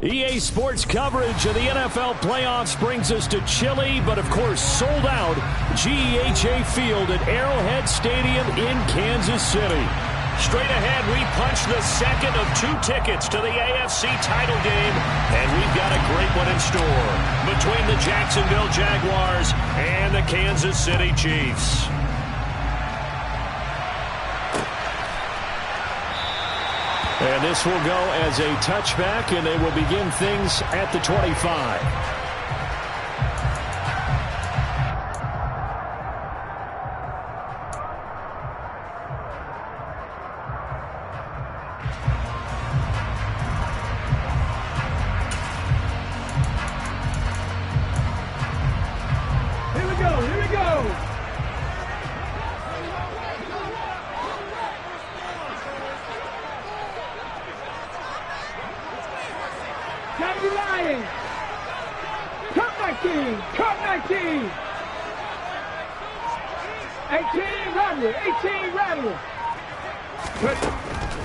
EA Sports coverage of the NFL playoffs brings us to chilly, but of course sold out GEHA Field at Arrowhead Stadium in Kansas City. Straight ahead, we punch the second of 2 tickets to the AFC title game, and we've got a great one in store between the Jacksonville Jaguars and the Kansas City Chiefs. And this will go as a touchback, and they will begin things at the 25.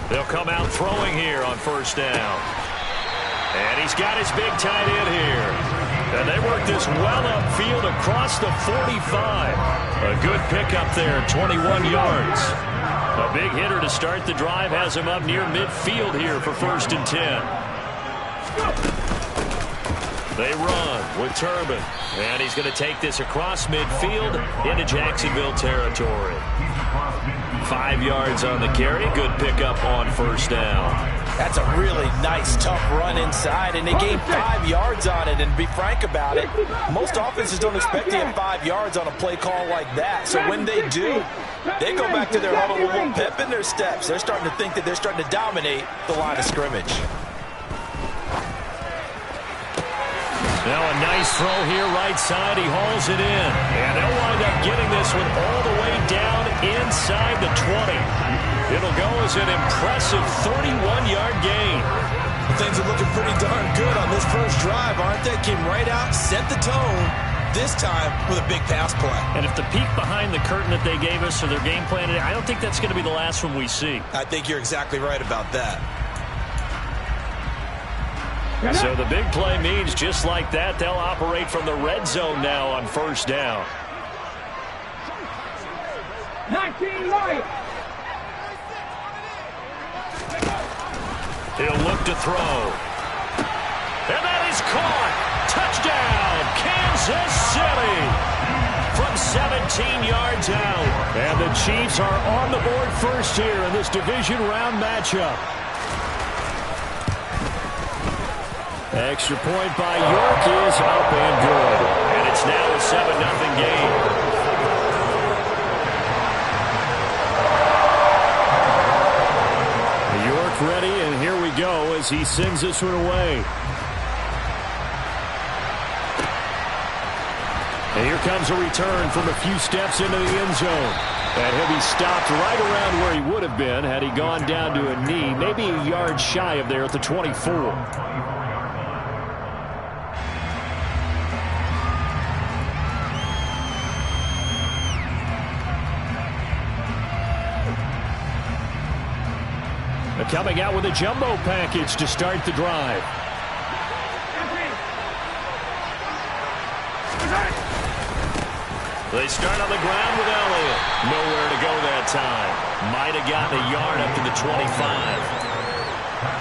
They'll come out throwing here on first down. And he's got his big tight end here. And they work this well upfield across the 45. A good pickup there, 21 yards. A big hitter to start the drive has him up near midfield here for 1st and 10. They run with Turbin. And he's going to take this across midfield into Jacksonville territory. 5 yards on the carry. Good pickup on first down. That's a really nice, tough run inside, and they gained 5 yards on it. And to be frank about it, most offenses don't expect to get 5 yards on a play call like that. So when they do, they go back to their huddle with a little pep in their steps. They're starting to think that they're starting to dominate the line of scrimmage. Now a nice throw here right side. He hauls it in. And they'll wind up getting this one all the way down inside the 20. It'll go as an impressive 31-yard gain. Things are looking pretty darn good on this first drive, aren't they? Came right out, set the tone, this time with a big pass play. And if the peek behind the curtain that they gave us or their game plan today, I don't think that's going to be the last one we see. I think you're exactly right about that. So the big play means just like that, they'll operate from the red zone now on first down. 19 right. He'll look to throw. And that is caught. Touchdown, Kansas City. From 17 yards out. And the Chiefs are on the board first here in this division round matchup. Extra point by York is up and good. And it's now a 7-0 game. York ready, and here we go as he sends this one away. And here comes a return from a few steps into the end zone. And he'll be stopped right around where he would have been had he gone down to a knee, maybe a yard shy of there at the 24. Coming out with a jumbo package to start the drive. They start on the ground with Elliott. Nowhere to go that time. Might have gotten a yard up to the 25.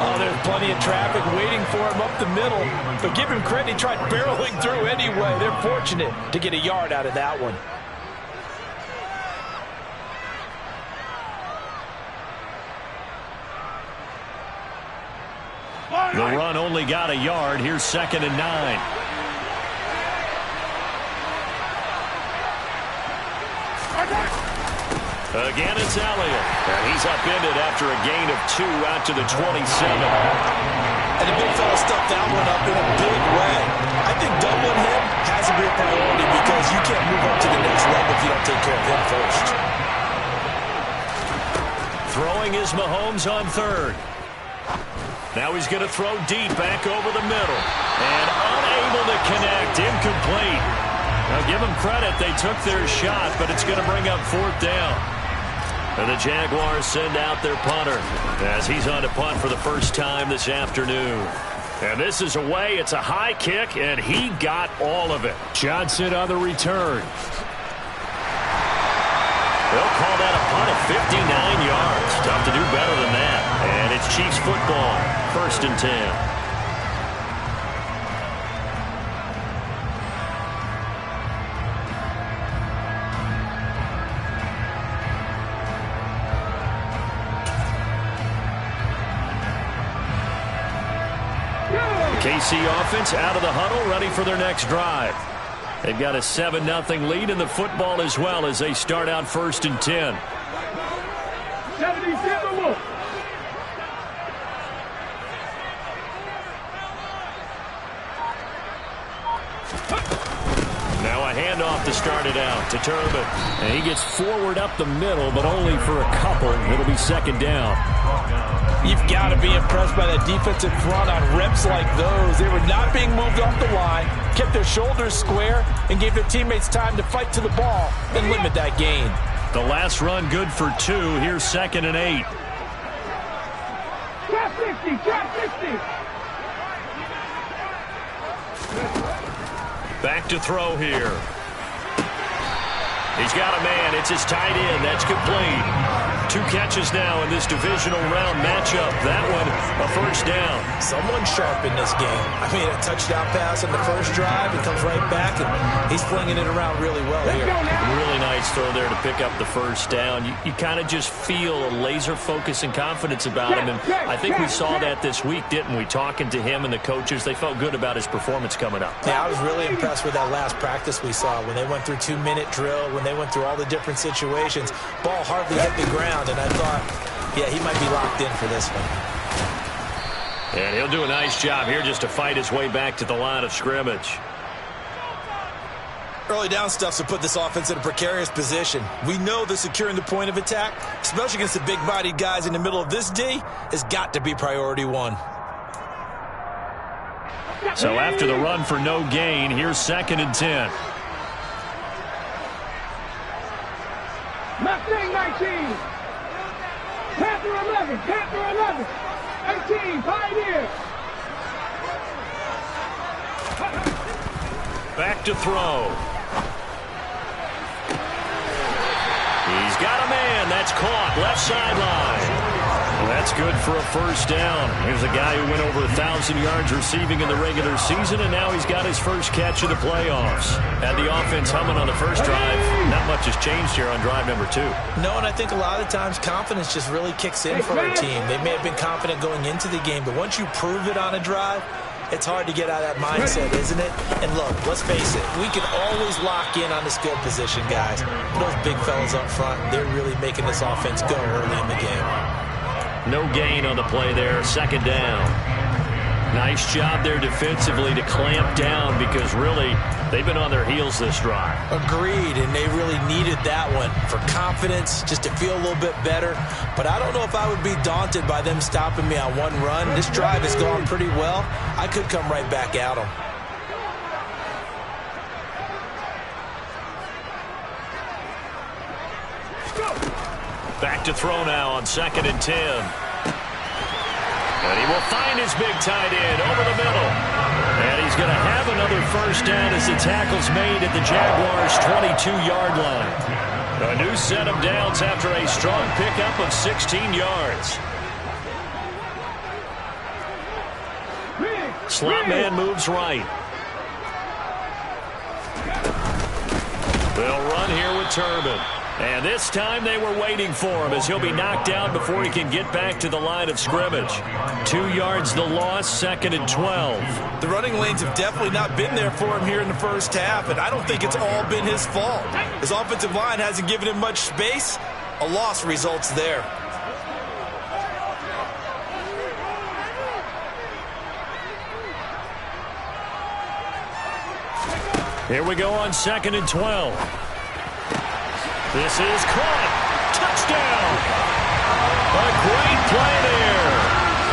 Oh, there's plenty of traffic waiting for him up the middle. But give him credit, he tried barreling through anyway. They're fortunate to get a yard out of that one. The run only got a yard. Here's 2nd and 9. Again, it's Elliott. And he's upended after a gain of 2 out to the 27. And the big fella stuffed that one up in a big way. I think doubling him has to be a priority because you can't move up to the next level if you don't take care of him first. Throwing is Mahomes on 3rd. Now he's going to throw deep back over the middle. And unable to connect. Incomplete. Now give them credit. They took their shot, but it's going to bring up 4th down. And the Jaguars send out their punter as he's on to punt for the first time this afternoon. And this is away. It's a high kick, and he got all of it. Johnson on the return. They'll call that a punt of 59 yards. Tough to do better than that. And it's Chiefs football, 1st and 10. KC offense out of the huddle, ready for their next drive. They've got a 7-0 lead in the football as well as they start out 1st and 10. 77. Now a handoff to start it out to Turbin. And he gets forward up the middle, but only for a couple. It'll be 2nd down. You've got to be impressed by that defensive front on reps like those. They were not being moved off the line, kept their shoulders square, and gave their teammates time to fight to the ball and limit that gain. The last run good for 2. Here's 2nd and 8. Trap 60, trap 60. Back to throw here. He's got a man. It's his tight end. That's complete. 2 catches now in this divisional round matchup. That one, a 1st down. Someone sharp in this game. I mean, a touchdown pass on the first drive. He comes right back, and he's flinging it around really well here. Really nice throw there to pick up the 1st down. You kind of just feel a laser focus and confidence about him, and I think we saw that this week, didn't we? Talking to him and the coaches, they felt good about his performance coming up. Yeah, I was really impressed with that last practice we saw when they went through 2-minute drill, when they went through all the different situations. Ball hardly hit the ground. And I thought, yeah, he might be locked in for this one. And he'll do a nice job here just to fight his way back to the line of scrimmage. Early down stuff to put this offense in a precarious position. We know that securing the point of attack, especially against the big-bodied guys in the middle of this D, has got to be priority 1. So after the run for no gain, here's 2nd and 10. Mustang 19. Panther 11, Panther 11, 18, Pioneer. Back to throw. He's got a man. That's caught. Left sideline. Well, that's good for a 1st down. Here's a guy who went over 1,000 yards receiving in the regular season, and now he's got his first catch of the playoffs. Had the offense humming on the first drive. Not much has changed here on drive number 2. No, and I think a lot of times confidence just really kicks in for a team. They may have been confident going into the game, but once you prove it on a drive, it's hard to get out of that mindset, isn't it? And look, let's face it, we can always lock in on the skill position, guys. But those big fellas up front, they're really making this offense go early in the game. No gain on the play there. 2nd down. Nice job there defensively to clamp down because really they've been on their heels this drive. Agreed, and they really needed that one for confidence, just to feel a little bit better. But I don't know if I would be daunted by them stopping me on one run. This drive has gone pretty well. I could come right back at them. Back to throw now on 2nd and 10. And he will find his big tight end over the middle. And he's going to have another 1st down as the tackle's made at the Jaguars' 22-yard line. A new set of downs after a strong pickup of 16 yards. Slot man moves right. They'll run here with Turbin. And this time they were waiting for him as he'll be knocked down before he can get back to the line of scrimmage. 2 yards the loss, 2nd and 12. The running lanes have definitely not been there for him here in the first half, and I don't think it's all been his fault. His offensive line hasn't given him much space. A loss results there. Here we go on 2nd and 12. This is caught. Touchdown. A great play there.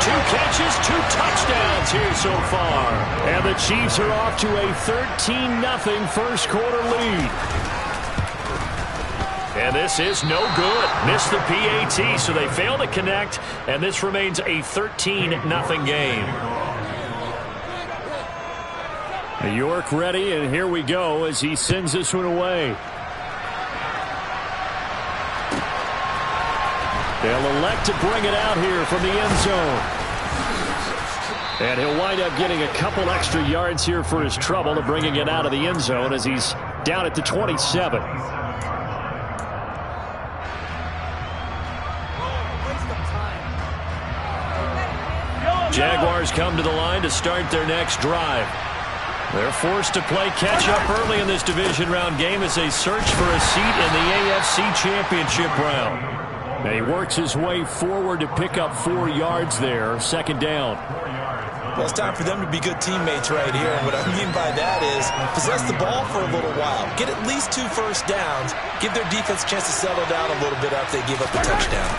2 catches, 2 touchdowns here so far. And the Chiefs are off to a 13-0 first quarter lead. And this is no good. Missed the PAT, so they fail to connect, and this remains a 13-0 game. York ready, and here we go as he sends this one away. They'll elect to bring it out here from the end zone. And he'll wind up getting a couple extra yards here for his trouble of bringing it out of the end zone as he's down at the 27. Jaguars come to the line to start their next drive. They're forced to play catch-up early in this division round game as they search for a seat in the AFC Championship round. And he works his way forward to pick up 4 yards there, second down. Well, it's time for them to be good teammates right here. And what I mean by that is possess the ball for a little while. Get at least 2 first downs. Give their defense a chance to settle down a little bit after they give up a touchdown.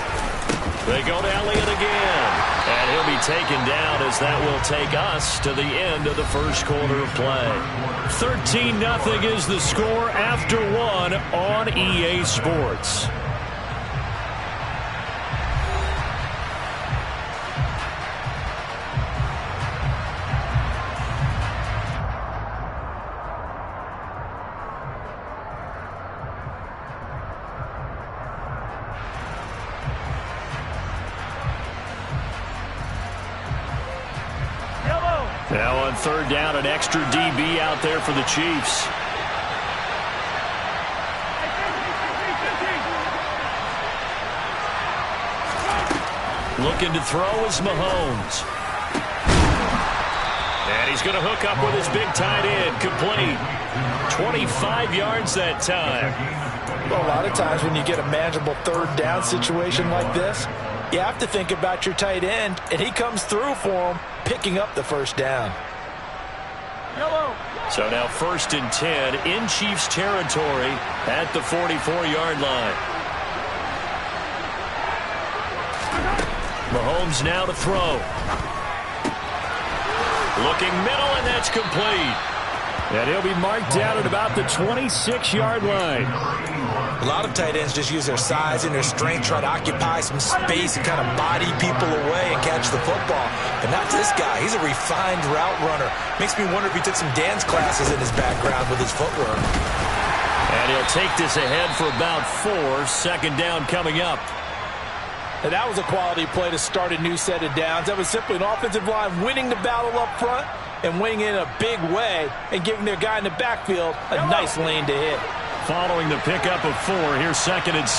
They go to Elliott again. And he'll be taken down as that will take us to the end of the first quarter of play. 13-0 is the score after 1 on EA Sports. Now on third down, an extra DB out there for the Chiefs. Looking to throw is Mahomes. And he's going to hook up with his big tight end. Complete. 25 yards that time. Well, a lot of times when you get a manageable third down situation like this, you have to think about your tight end, and he comes through for him, picking up the first down. So now 1st and 10 in Chiefs territory at the 44-yard line. Mahomes now to throw. Looking middle, and that's complete. And he'll be marked down at about the 26-yard line. A lot of tight ends just use their size and their strength, try to occupy some space and kind of body people away and catch the football. But not this guy. He's a refined route runner. Makes me wonder if he took some dance classes in his background with his footwork. And he'll take this ahead for about 4. Second down coming up. And that was a quality play to start a new set of downs. That was simply an offensive line winning the battle up front and winning in a big way and giving their guy in the backfield a nice lane to hit. Following the pickup of 4, here's 2nd and 6.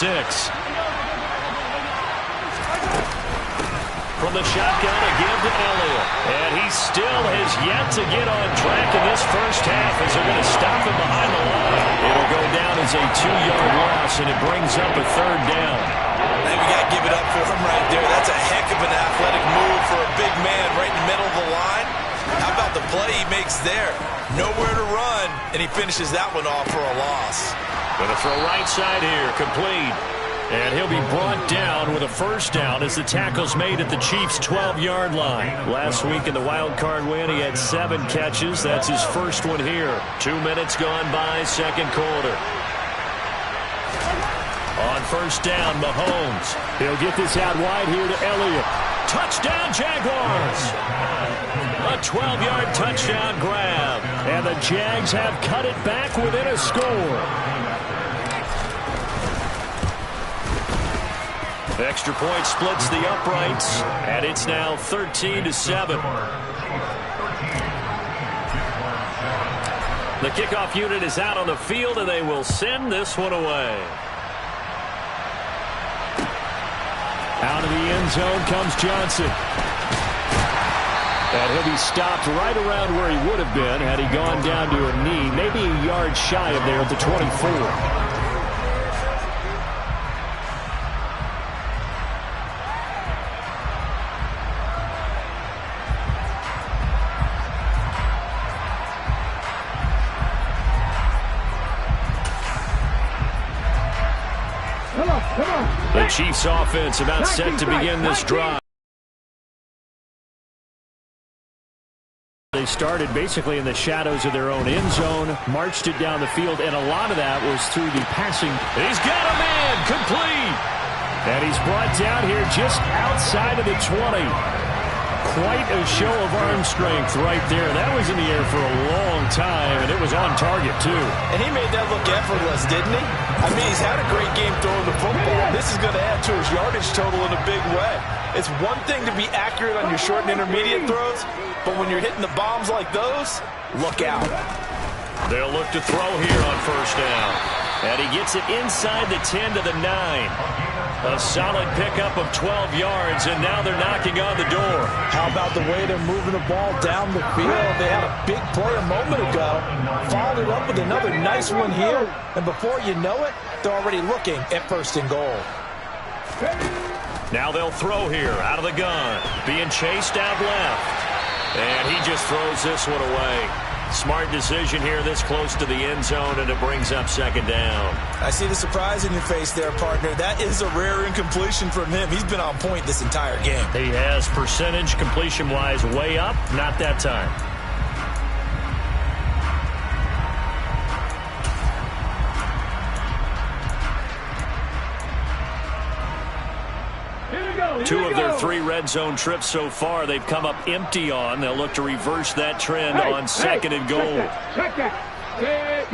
From the shotgun, a give to Elliott. And he still has yet to get on track in this first half as they're going to stop him behind the line. It'll go down as a 2-yard loss, and it brings up a 3rd down. I think we got to give it up for him right there. That's a heck of an athletic move for a big man right in the middle of the line. How about the play he makes there? Nowhere to run, and he finishes that one off for a loss. Going to throw right side here, complete. And he'll be brought down with a first down as the tackle's made at the Chiefs' 12-yard line. Last week in the wild card win, he had 7 catches. That's his first one here. 2 minutes gone by, second quarter. On first down, Mahomes. He'll get this out wide here to Elliott. Touchdown, Jaguars! A 12-yard touchdown grab. And the Jags have cut it back within a score. Extra point splits the uprights, and it's now 13-7. The kickoff unit is out on the field, and they will send this one away. Out of the end zone comes Johnson. And he'll be stopped right around where he would have been had he gone down to a knee, maybe a yard shy of there at the 24. The Chiefs offense about set to begin this drive. They started basically in the shadows of their own end zone, marched it down the field, and a lot of that was through the passing. He's got a man, complete. And he's brought down here just outside of the 20. quite a show of arm strength right there. That was in the air for a long time, and it was on target, too. And he made that look effortless, didn't he? I mean, he's had a great game throwing the football. This is going to add to his yardage total in a big way. It's one thing to be accurate on your short and intermediate throws, but when you're hitting the bombs like those, look out. They'll look to throw here on first down. And he gets it inside the 10 to the 9. A solid pickup of 12 yards, and now they're knocking on the door. How about the way they're moving the ball down the field? They had a big play a moment ago, followed it up with another nice one here, and before you know it, they're already looking at first and goal. Now they'll throw here out of the gun, being chased out left. And he just throws this one away. Smart decision here this close to the end zone, and it brings up second down. I see the surprise in your face there, partner. That is a rare incompletion from him. He's been on point this entire game. He has percentage completion-wise way up, not that time. Two of their 3 red zone trips so far, they've come up empty on. They'll look to reverse that trend on second and goal. Check that. Hey.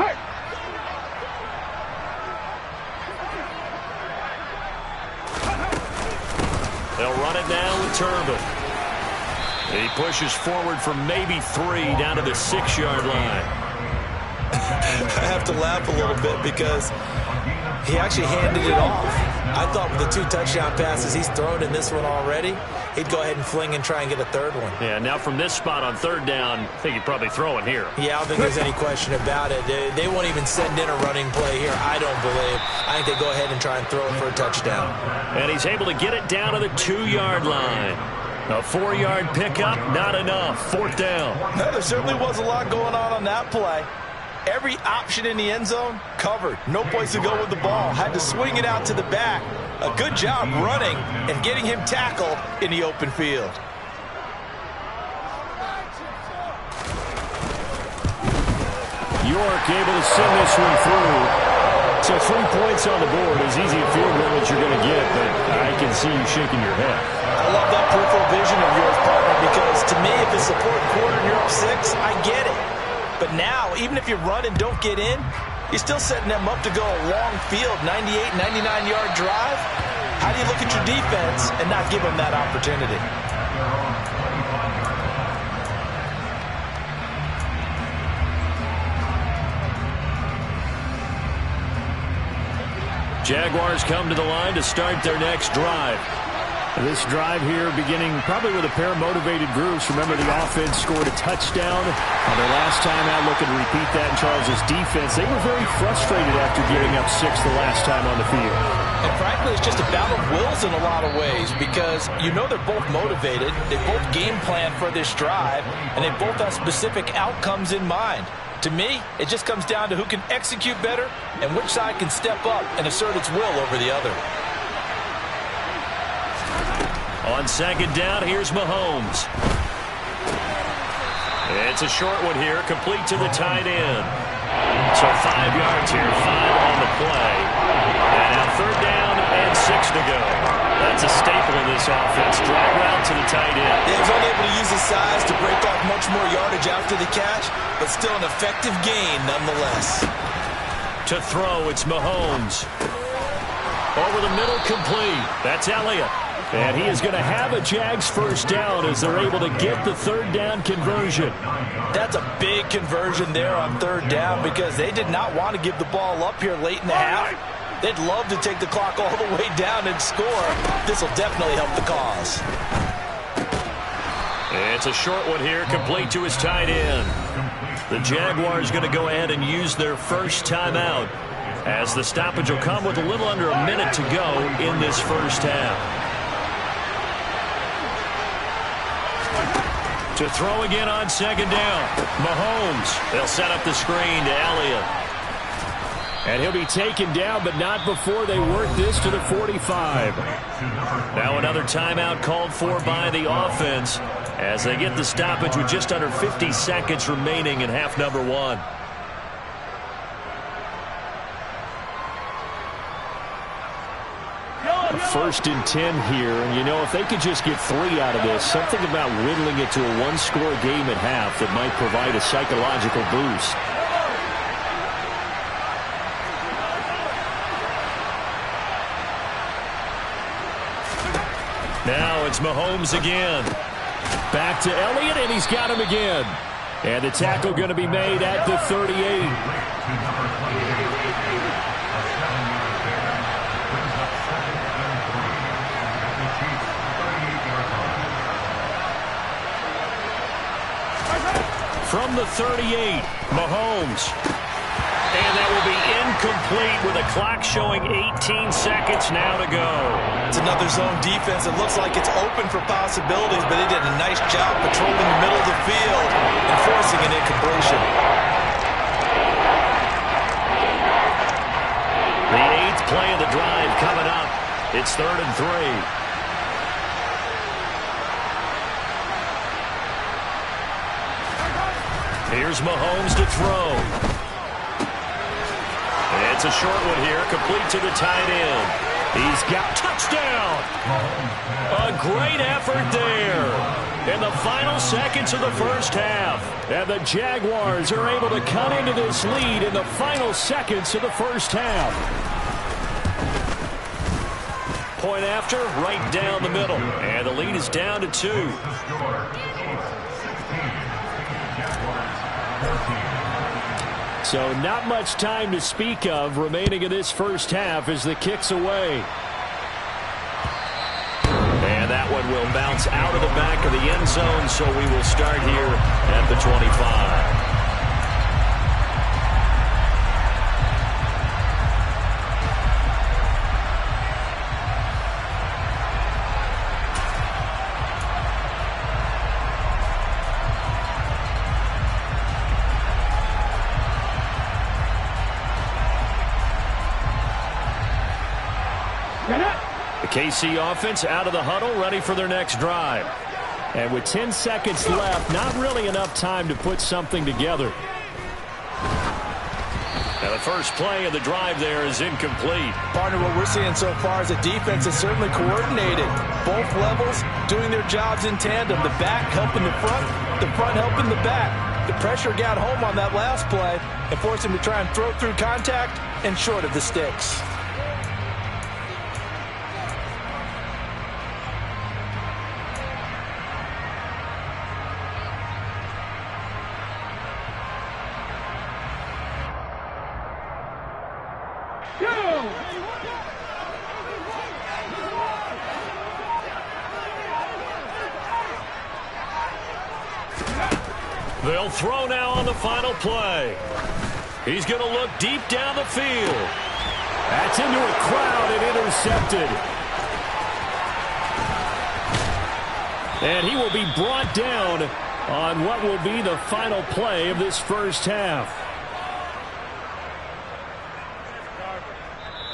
They'll run it now with Turbin. He pushes forward for maybe 3 down to the 6-yard line. I have to laugh a little bit because he actually handed it off. I thought with the 2 touchdown passes he's thrown in this one already, he'd go ahead and fling and try and get a third one. Yeah, now from this spot on third down, I think he'd probably throw it here. Yeah, I don't think there's any question about it. They won't even send in a running play here, I don't believe. I think they go ahead and try and throw it for a touchdown. And he's able to get it down to the 2-yard line. A 4-yard pickup, not enough. Fourth down. No, there certainly was a lot going on that play. Every option in the end zone covered. No place to go with the ball. Had to swing it out to the back. A good job running and getting him tackled in the open field. York able to send this one through. So 3 points on the board is easy a field goal that you're going to get, but I can see you shaking your head. I love that peripheral vision of yours, partner, because to me, if it's the fourth quarter and you're up 6, I get it. But now, even if you run and don't get in, you're still setting them up to go a long field, 98, 99-yard drive. How do you look at your defense and not give them that opportunity? Jaguars come to the line to start their next drive. This drive here beginning probably with a pair of motivated groups. Remember, the offense scored a touchdown on their last time out, looking to repeat that in Charles' defense. They were very frustrated after giving up 6 the last time on the field. And frankly, it's just a battle of wills in a lot of ways because you know they're both motivated. They both game plan for this drive, and they both have specific outcomes in mind. To me, it just comes down to who can execute better and which side can step up and assert its will over the other. On second down, here's Mahomes. It's a short one here, complete to the tight end. So 5 yards here, 5 on the play. And now third down and 6 to go. That's a staple in this offense. Drag route to the tight end. Yeah, he's only able to use his size to break off much more yardage after the catch, but still an effective gain nonetheless. To throw, it's Mahomes. Over the middle, complete. That's Elliott. And he is going to have a Jags first down as they're able to get the third down conversion. That's a big conversion there on third down because they did not want to give the ball up here late in the half. They'd love to take the clock all the way down and score. This will definitely help the cause. It's a short one here, complete to his tight end. The Jaguars going to go ahead and use their first timeout as the stoppage will come with a little under a minute to go in this first half. To throw again on second down. Mahomes. They'll set up the screen to Elliott. And he'll be taken down, but not before they work this to the 45. Now another timeout called for by the offense as they get the stoppage with just under 50 seconds remaining in half number 1. 1st and 10 here. And, you know, if they could just get 3 out of this, something about whittling it to a one-score game at half that might provide a psychological boost. Now it's Mahomes again. Back to Elliott, and he's got him again. And the tackle going to be made at the 38. From the 38, Mahomes. And that will be incomplete with a clock showing 18 seconds now to go. It's another zone defense. It looks like it's open for possibilities, but they did a nice job patrolling the middle of the field and forcing an incompletion. The 8th play of the drive coming up. It's 3rd and 3. Here's Mahomes to throw. It's a short one here, complete to the tight end. He's got touchdown. A great effort there in the final seconds of the first half. And the Jaguars are able to cut into this lead in the final seconds of the first half. Point after, right down the middle. And the lead is down to 2. So not much time to speak of remaining in this first half as the kick's away. And that one will bounce out of the back of the end zone, so we will start here at the 25. KC offense out of the huddle, ready for their next drive. And with 10 seconds left, not really enough time to put something together. Now the first play of the drive there is incomplete. Partner, what we're seeing so far is a defense that's certainly coordinated. Both levels doing their jobs in tandem. The back helping the front helping the back. The pressure got home on that last play and forced him to try and throw through contact and short of the sticks. They'll throw now on the final play. He's going to look deep down the field. That's into a crowd and intercepted. And he will be brought down on what will be the final play of this first half.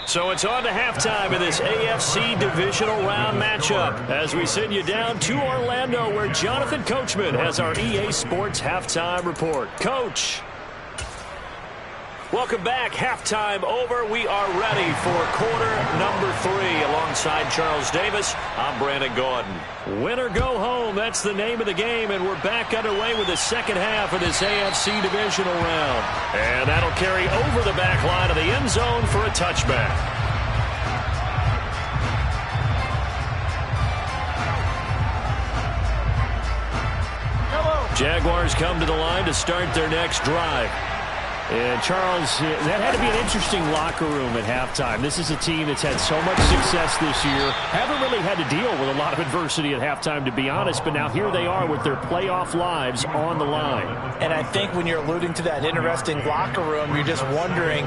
So it's on to halftime in this AFC divisional round matchup as we send you down to Orlando where Jonathan Coachman has our EA Sports halftime report. Coach. Welcome back. Halftime over. We are ready for quarter number 3 alongside Charles Davis. I'm Brandon Gaudin. Win or go home. That's the name of the game, and we're back underway with the second half of this AFC divisional round. And that'll carry over the back line of the end zone for a touchback. Jaguars come to the line to start their next drive. And, Charles, that had to be an interesting locker room at halftime. This is a team that's had so much success this year. Haven't really had to deal with a lot of adversity at halftime, to be honest. But now here they are with their playoff lives on the line. And I think when you're alluding to that interesting locker room, you're just wondering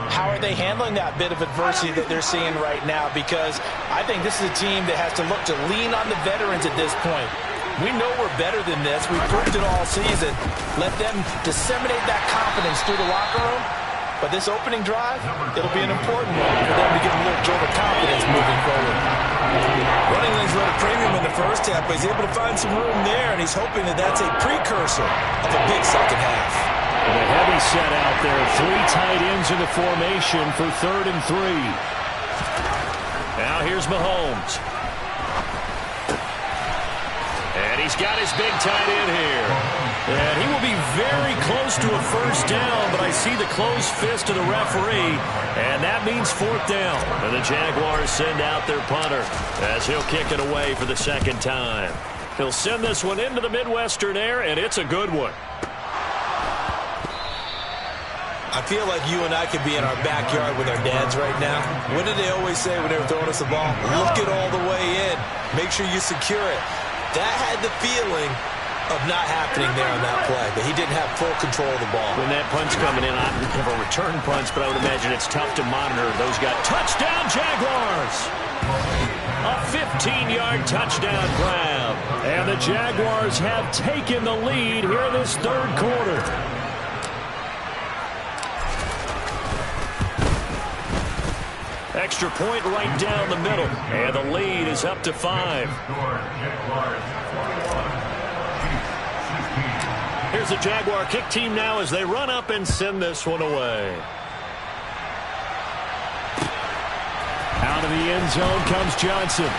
how are they handling that bit of adversity that they're seeing right now? Because I think this is a team that has to look to lean on the veterans at this point. We know we're better than this. We've proved it all season. Let them disseminate that confidence through the locker room. But this opening drive, it'll be an important one for them to get a little jolt of confidence moving forward. Running lanes run a premium in the first half, but he's able to find some room there, and he's hoping that that's a precursor of a big second half. And a heavy set out there. 3 tight ends in the formation for 3rd and 3. Now here's Mahomes. And he's got his big tight end here. And he will be very close to a first down, but I see the closed fist of the referee, and that means fourth down. And the Jaguars send out their punter as he'll kick it away for the second time. He'll send this one into the Midwestern air, and it's a good one. I feel like you and I could be in our backyard with our dads right now. What did they always say when they were throwing us the ball? Look it all the way in. Make sure you secure it. That had the feeling of not happening there on that play, that he didn't have full control of the ball. When that punch coming in, I don't have a return punch, but I would imagine it's tough to monitor those guys. Touchdown, Jaguars! A 15-yard touchdown grab. And the Jaguars have taken the lead here in this third quarter. Extra point right down the middle. And the lead is up to 5. Here's the Jaguar kick team now as they run up and send this one away. Out of the end zone comes Johnson.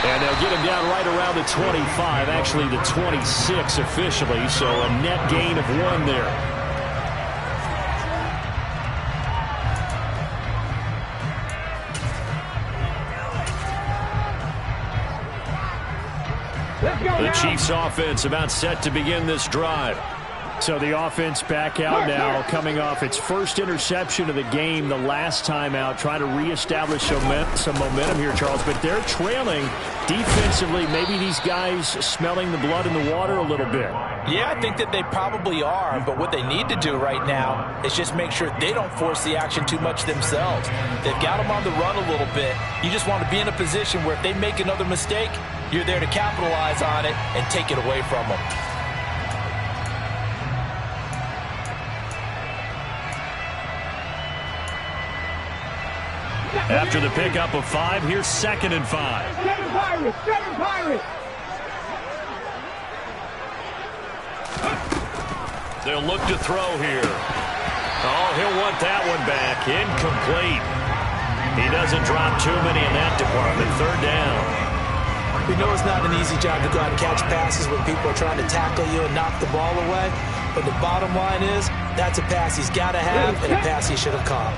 And they'll get him down right around the 25, actually the 26 officially, so a net gain of 1 there. The Chiefs offense about set to begin this drive. So the offense back out now, coming off its first interception of the game the last time out, trying to reestablish some momentum here, Charles. But they're trailing defensively. Maybe these guys smelling the blood in the water a little bit. Yeah, I think that they probably are. But what they need to do right now is just make sure they don't force the action too much themselves. They've got them on the run a little bit. You just want to be in a position where if they make another mistake, you're there to capitalize on it and take it away from them. After the pickup of 5, here's 2nd and 5. 7 Pirates! 7 Pirates! They'll look to throw here. Oh, he'll want that one back. Incomplete. He doesn't drop too many in that department. 3rd down. We know it's not an easy job to go out and catch passes when people are trying to tackle you and knock the ball away. But the bottom line is, that's a pass he's got to have and a pass he should have caught.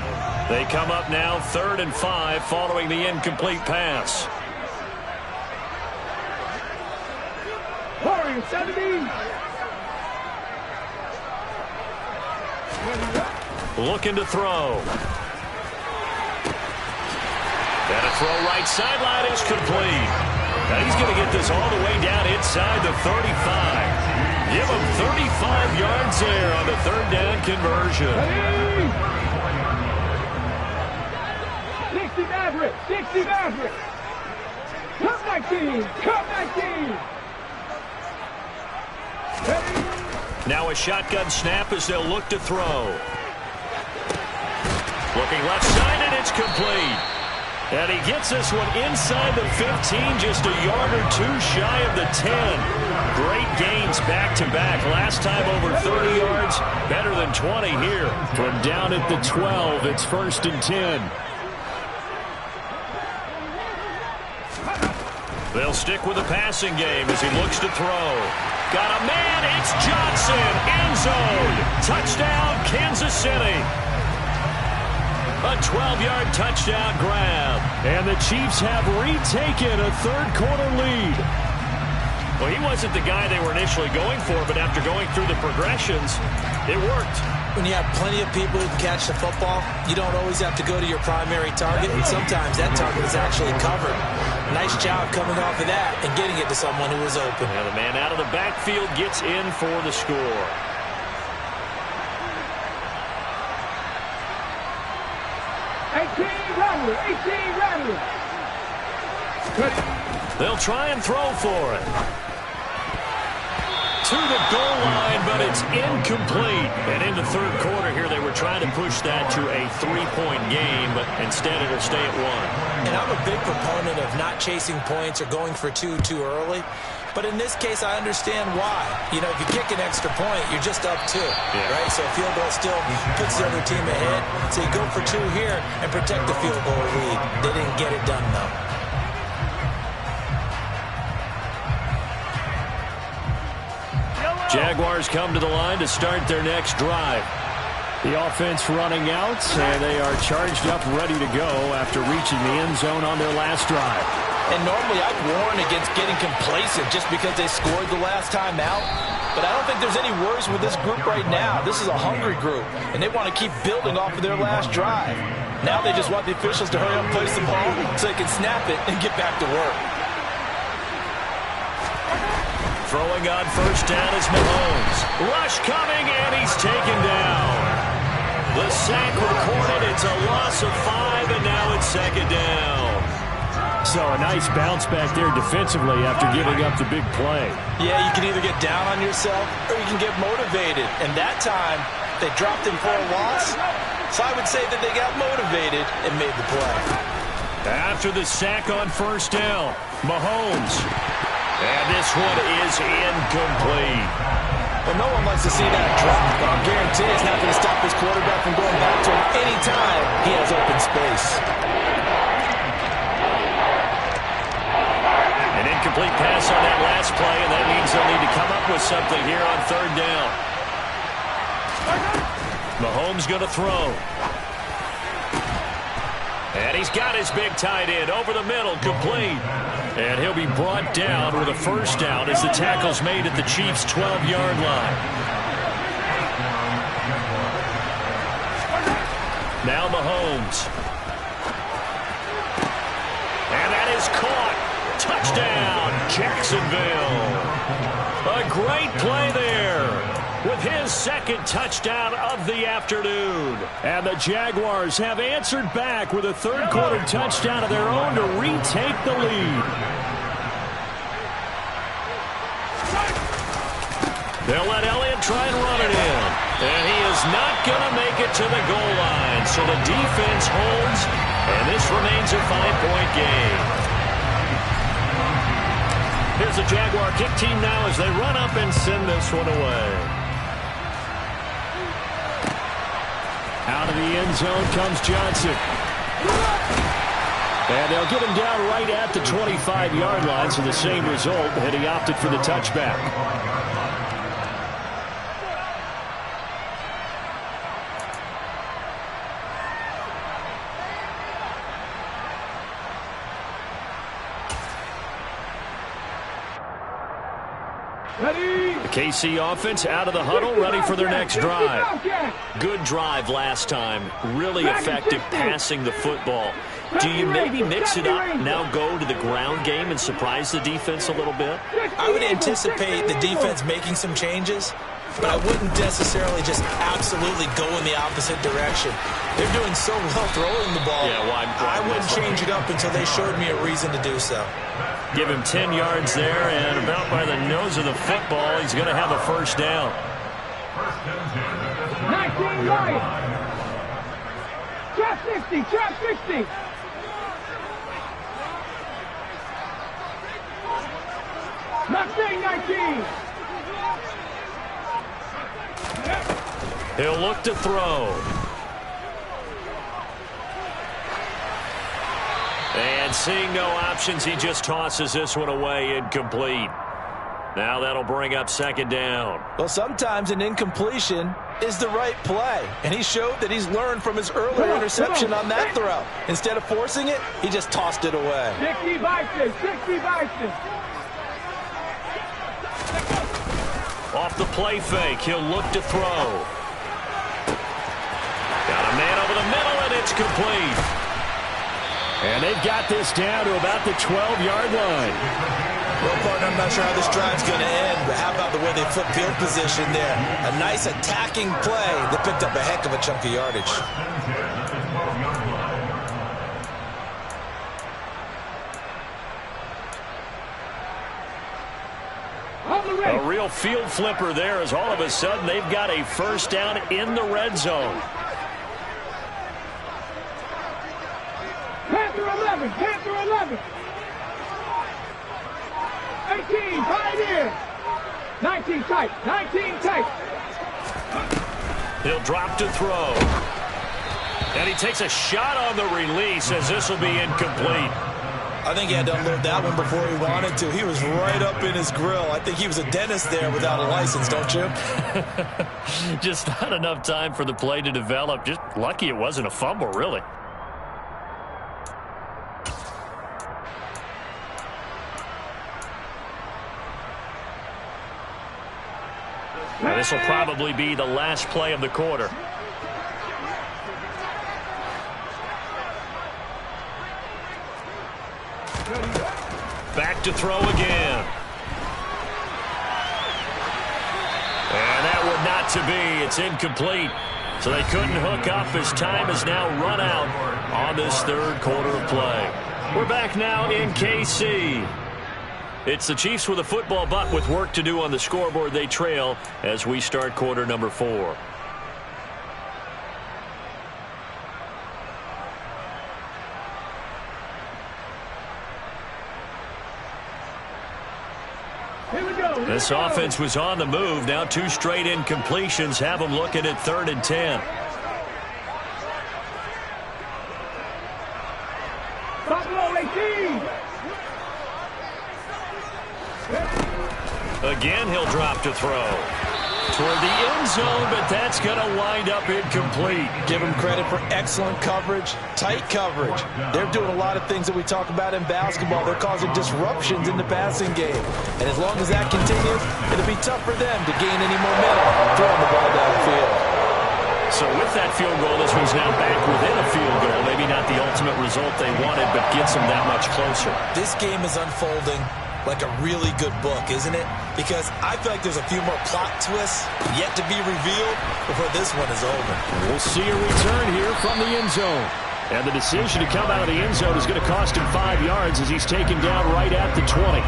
They come up now 3rd and 5 following the incomplete pass. 70. Looking to throw. And a throw right sideline is complete. Now he's going to get this all the way down inside the 35. Give him 35 yards there on the 3rd down conversion. 60 Maverick! 60 Maverick! Come back team! Come back team! Now a shotgun snap as they'll look to throw. Looking left side, and it's complete. And he gets this one inside the 15, just a yard or 2 shy of the 10. Great gains back-to-back. Last time over 30 yards, better than 20 here. From down at the 12, it's 1st and 10. They'll stick with the passing game as he looks to throw. Got a man, it's Johnson, end zone. Touchdown, Kansas City. A 12-yard touchdown grab. And the Chiefs have retaken a 3rd quarter lead. Well, he wasn't the guy they were initially going for, but after going through the progressions, it worked. When you have plenty of people who can catch the football, you don't always have to go to your primary target, and sometimes that target is actually covered. Nice job coming off of that and getting it to someone who was open. Now the man out of the backfield gets in for the score. They'll try and throw for it. To the goal line, but it's incomplete. And in the third quarter here, they were trying to push that to a 3-point game, but instead it'll stay at 1. And I'm a big proponent of not chasing points or going for two too early. But in this case, I understand why. You know, if you kick an extra point, you're just up 2, right? So a field goal still puts the other team ahead. So you go for 2 here and protect the field goal lead. They didn't get it done, though. Jaguars come to the line to start their next drive. The offense running out, and they are charged up, ready to go after reaching the end zone on their last drive. And normally I'd warn against getting complacent just because they scored the last time out. But I don't think there's any worries with this group right now. This is a hungry group, and they want to keep building off of their last drive. Now they just want the officials to hurry up and place the ball so they can snap it and get back to work. Throwing on first down is Mahomes. Rush coming, and he's taken down. The sack recorded. It's a loss of 5, and now it's second down. So a nice bounce back there defensively after giving up the big play. Yeah, you can either get down on yourself or you can get motivated. And that time, they dropped him for a loss. So I would say that they got motivated and made the play. After the sack on first down, Mahomes. And this one is incomplete. Well, no one likes to see that drop, but I'll guarantee it's not going to stop his quarterback from going back to him any time he has open space. An incomplete pass on that last play, and that means they'll need to come up with something here on third down. Mahomes going to throw. And he's got his big tight end over the middle, complete. And he'll be brought down with a first down as the tackle's made at the Chiefs' 12-yard line. Now Mahomes. And that is caught. Touchdown, Jacksonville. A great play there with his second touchdown of the afternoon. And the Jaguars have answered back with a third-quarter touchdown of their own to retake the lead. They'll let Elliott try and run it in. And he is not going to make it to the goal line. So the defense holds, and this remains a 5-point game. Here's the Jaguar kick team now as they run up and send this one away. Out of the end zone comes Johnson. And they'll get him down right at the 25-yard line, so the same result, and he opted for the touchback. The KC offense out of the huddle, ready for their next drive. Good drive last time. Really effective passing the football. Do you maybe mix it up, now go to the ground game and surprise the defense a little bit? I would anticipate the defense making some changes, but I wouldn't necessarily just absolutely go in the opposite direction. They're doing so well throwing the ball. Yeah, well, I wouldn't change it up until they showed me a reason to do so. Give him 10 yards there, and about by the nose of the football, he's going to have a first down. 19 Lions. Trap 60, trap 60. Not saying 19. He'll look to throw. And seeing no options, he just tosses this one away, incomplete. Now that'll bring up second down. Well, sometimes an incompletion is the right play, and he showed that he's learned from his earlier interception on that throw. Instead of forcing it, he just tossed it away. 60 Bison, 60 Bison. Off the play fake, he'll look to throw. Got a man over the middle, and it's complete. And they've got this down to about the 12-yard line. Well, partner, I'm not sure how this drive's going to end, but how about the way they flip field position there? A nice attacking play that picked up a heck of a chunk of yardage. A real field flipper there as all of a sudden they've got a first down in the red zone. Panther 11, Panther 11. 18, Pioneer. 19 tight, 19 tight. He'll drop to throw. And he takes a shot on the release as this will be incomplete. I think he had to unload that one before he wanted to. He was right up in his grill. I think he was a dentist there without a license, don't you? Just not enough time for the play to develop. Just lucky it wasn't a fumble, really. Now, this will probably be the last play of the quarter. Back to throw again. And that would not to be. It's incomplete. So they couldn't hook up as time has now run out on this third quarter of play. We're back now in KC. It's the Chiefs with a football, but with work to do on the scoreboard. They trail as we start quarter number 4. This offense was on the move. Now 2 straight incompletions have them looking at 3rd and 10. Buffalo 18. Again, he'll drop to throw. Toward the end zone, but that's going to wind up incomplete. Give him credit for excellent coverage, tight coverage. They're doing a lot of things that we talk about in basketball. They're causing disruptions in the passing game. And as long as that continues, it'll be tough for them to gain any momentum throwing the ball downfield. So with that field goal, this one's now back within a field goal. Maybe not the ultimate result they wanted, but gets them that much closer. This game is unfolding like a really good book, isn't it? Because I feel like there's a few more plot twists yet to be revealed before this one is over. We'll see a return here from the end zone. And the decision to come out of the end zone is going to cost him 5 yards as he's taken down right at the 20.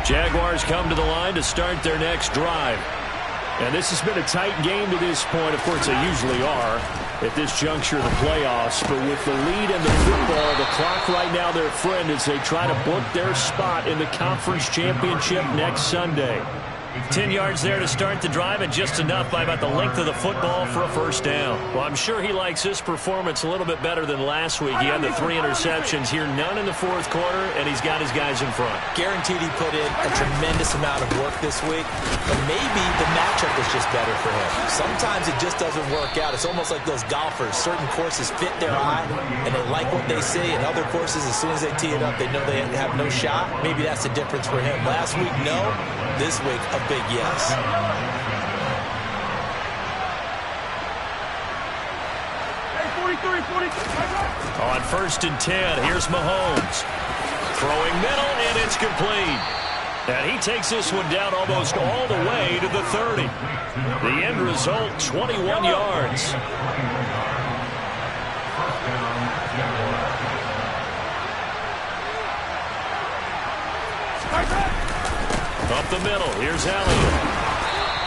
Jaguars come to the line to start their next drive. And this has been a tight game to this point. Of course, they usually are at this juncture of the playoffs. But with the lead in the football, the clock right now their friend as they try to book their spot in the conference championship next Sunday. 10 yards there to start the drive, and just enough by about the length of the football for a first down. Well, I'm sure he likes his performance a little bit better than last week. He had the 3 interceptions here, none in the fourth quarter, and he's got his guys in front. Guaranteed he put in a tremendous amount of work this week, but maybe the matchup was just better for him. Sometimes it just doesn't work out. It's almost like those golfers. Certain courses fit their eye, and they like what they see, and other courses, as soon as they tee it up, they know they have no shot. Maybe that's the difference for him. Last week, no. This week, a big yes. On 1st and 10, here's Mahomes. Throwing middle, and it's complete. And he takes this one down almost all the way to the 30. The end result, 21 yards. Up the middle, here's Elliott.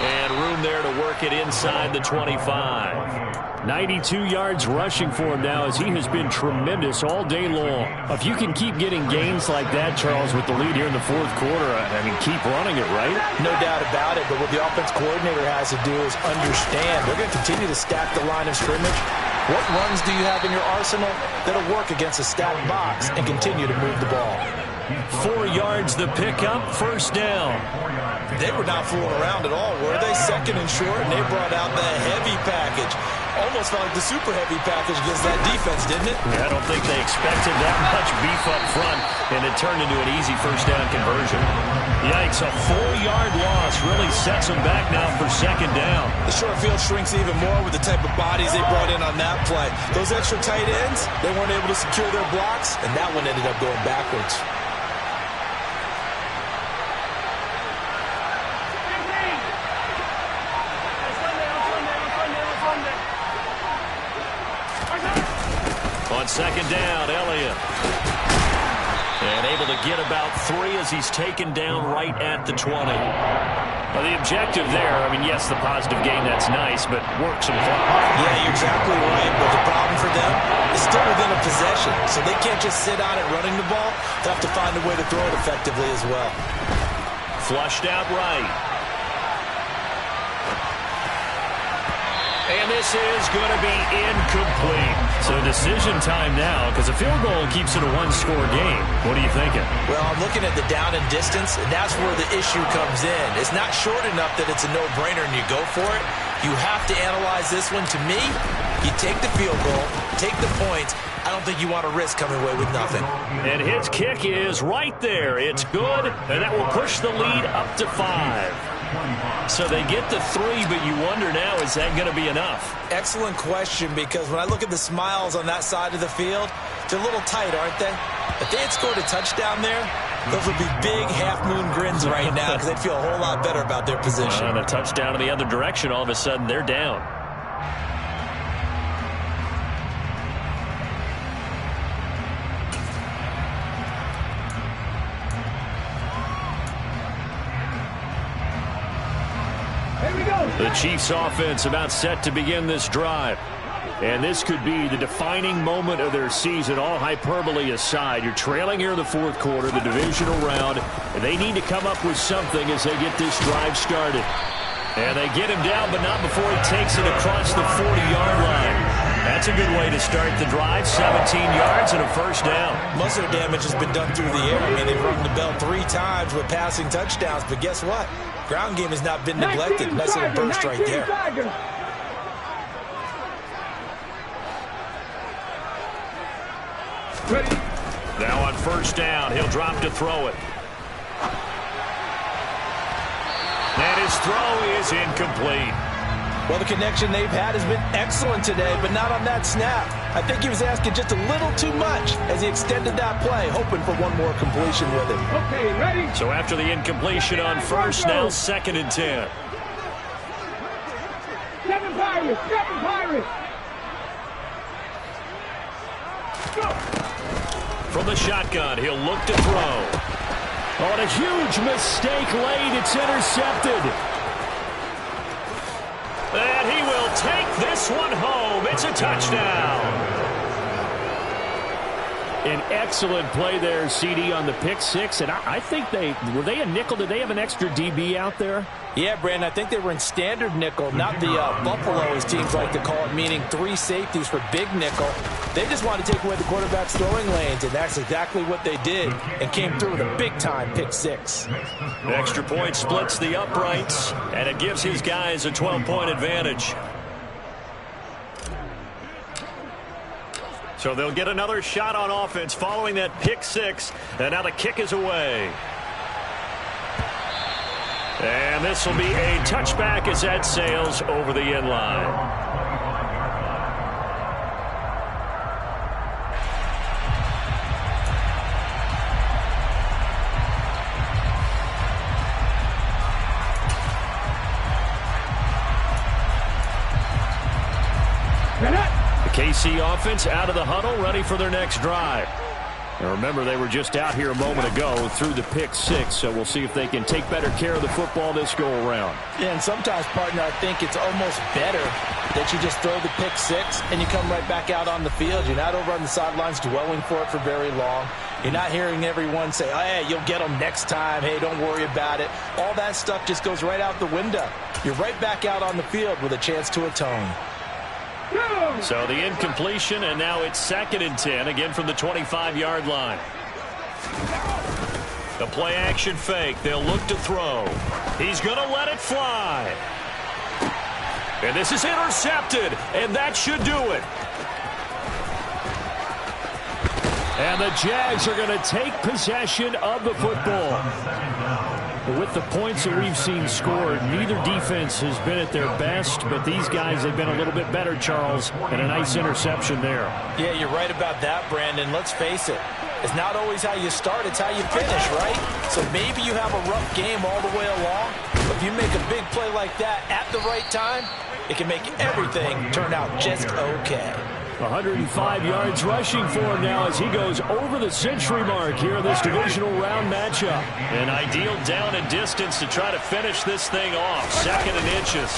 And room there to work it inside the 25. 92 yards rushing for him now as he has been tremendous all day long. If you can keep getting gains like that, Charles, with the lead here in the fourth quarter, I mean, keep running it, right? No doubt about it, but what the offense coordinator has to do is understand. They're going to continue to stack the line of scrimmage. What runs do you have in your arsenal that'll work against a stacked box and continue to move the ball? 4 yards the pickup, first down. They were not fooling around at all, were they? 2nd and short, and they brought out the heavy package. Almost felt like the super heavy package against that defense, didn't it? Yeah, I don't think they expected that much beef up front, and it turned into an easy first down conversion. Yikes, a 4-yard loss really sets them back now for 2nd down. The short field shrinks even more with the type of bodies they brought in on that play. Those extra tight ends, they weren't able to secure their blocks, and that one ended up going backwards. On 2nd down, Elliott. get about 3 as he's taken down right at the 20. Well, the objective there, I mean, yes, the positive gain, that's nice, but work some clock. Yeah, you're exactly right, but the problem for them is still within a possession, so they can't just sit on it running the ball. They have to find a way to throw it effectively as well. Flushed out right. And this is going to be incomplete. So decision time now, because a field goal keeps it a one-score game. What are you thinking? Well, I'm looking at the down and distance, and that's where the issue comes in. It's not short enough that it's a no-brainer and you go for it. You have to analyze this one. To me, you take the field goal, take the points. I don't think you want to risk coming away with nothing. And his kick is right there. It's good, and that will push the lead up to 5. So they get the 3, but you wonder now, is that going to be enough? Excellent question, because when I look at the smiles on that side of the field, they're a little tight, aren't they? If they had scored a touchdown there, those would be big half-moon grins right now because they'd feel a whole lot better about their position. And a touchdown in the other direction, all of a sudden they're down. The Chiefs offense about set to begin this drive. And this could be the defining moment of their season, all hyperbole aside. You're trailing here in the fourth quarter, the divisional round, and they need to come up with something as they get this drive started. And they get him down, but not before he takes it across the 40-yard line. That's a good way to start the drive, 17 yards and a first down. Most of the damage has been done through the air. I mean, they've rung the bell 3 times with passing touchdowns, but guess what? Ground game has not been neglected. Nice little burst right there. Now on first down, he'll drop to throw it. And his throw is incomplete. Well, the connection they've had has been excellent today, but not on that snap. I think he was asking just a little too much as he extended that play, hoping for one more completion with it. Okay, ready? So after the incompletion on first, now 2nd and 10. 7 Pirates, 7 Pirates. Go. From the shotgun, he'll look to throw. Oh, and a huge mistake late. It's intercepted. And he will take this one home. It's a touchdown. An excellent play there, CD, on the pick 6. And I think were they a nickel? Did they have an extra DB out there? Yeah, Brandon, I think they were in standard nickel, not the Buffalo, as teams like to call it, meaning 3 safeties for big nickel. They just wanted to take away the quarterback's throwing lanes, and that's exactly what they did, and came through with a big-time pick 6. The extra point splits the uprights, and it gives his guys a 12-point advantage. So they'll get another shot on offense following that pick 6, and now the kick is away. And this will be a touchback as that sails over the end line. The KC offense out of the huddle, ready for their next drive. Now remember, they were just out here a moment ago through the pick 6, so we'll see if they can take better care of the football this go-around. Yeah, and sometimes, partner, I think it's almost better that you just throw the pick 6 and you come right back out on the field. You're not over on the sidelines dwelling for it for very long. You're not hearing everyone say, oh, hey, you'll get them next time. Hey, don't worry about it. All that stuff just goes right out the window. You're right back out on the field with a chance to atone. So the incompletion, and now it's 2nd and 10, again from the 25-yard line. The play action fake. They'll look to throw. He's going to let it fly. And this is intercepted, and that should do it. And the Jags are going to take possession of the football. With the points that we've seen scored, neither defense has been at their best, but these guys have been a little bit better, Charles, and a nice interception there. Yeah, you're right about that, Brandon. Let's face it. It's not always how you start, it's how you finish, right? So maybe you have a rough game all the way along, but if you make a big play like that at the right time, it can make everything turn out just okay. 105 yards rushing for him now as he goes over the century mark here in this divisional round matchup. An ideal down and distance to try to finish this thing off. 2nd and inches.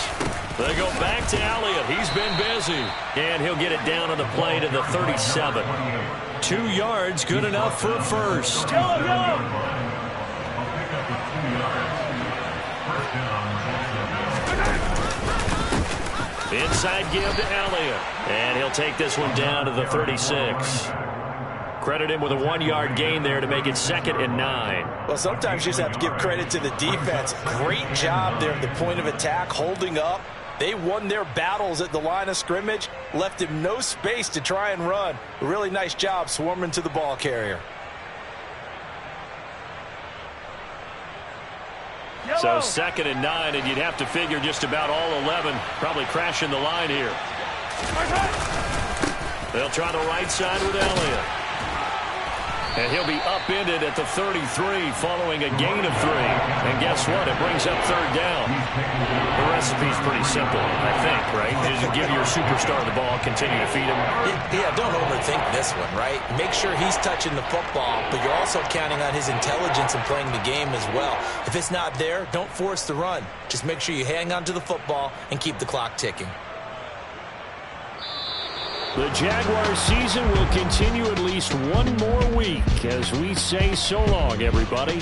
They go back to Elliott. He's been busy. And he'll get it down on the play to the 37. 2 yards, good enough for a first. Inside give to Elliott. And he'll take this one down to the 36. Credit him with a 1-yard gain there to make it 2nd and 9. Well, sometimes you just have to give credit to the defense. Great job there at the point of attack, holding up. They won their battles at the line of scrimmage, left him no space to try and run. A really nice job swarming to the ball carrier. So 2nd and 9, and you'd have to figure just about all 11 probably crashing the line here. They'll try the right side with Elliott. And he'll be upended at the 33 following a gain of 3. And guess what? It brings up 3rd down. The recipe's pretty simple, I think, right? Just give your superstar the ball, continue to feed him. Yeah, don't overthink this one, right? Make sure he's touching the football, but you're also counting on his intelligence in playing the game as well. If it's not there, don't force the run. Just make sure you hang on to the football and keep the clock ticking. The Jaguars season will continue at least one more week as we say so long, everybody.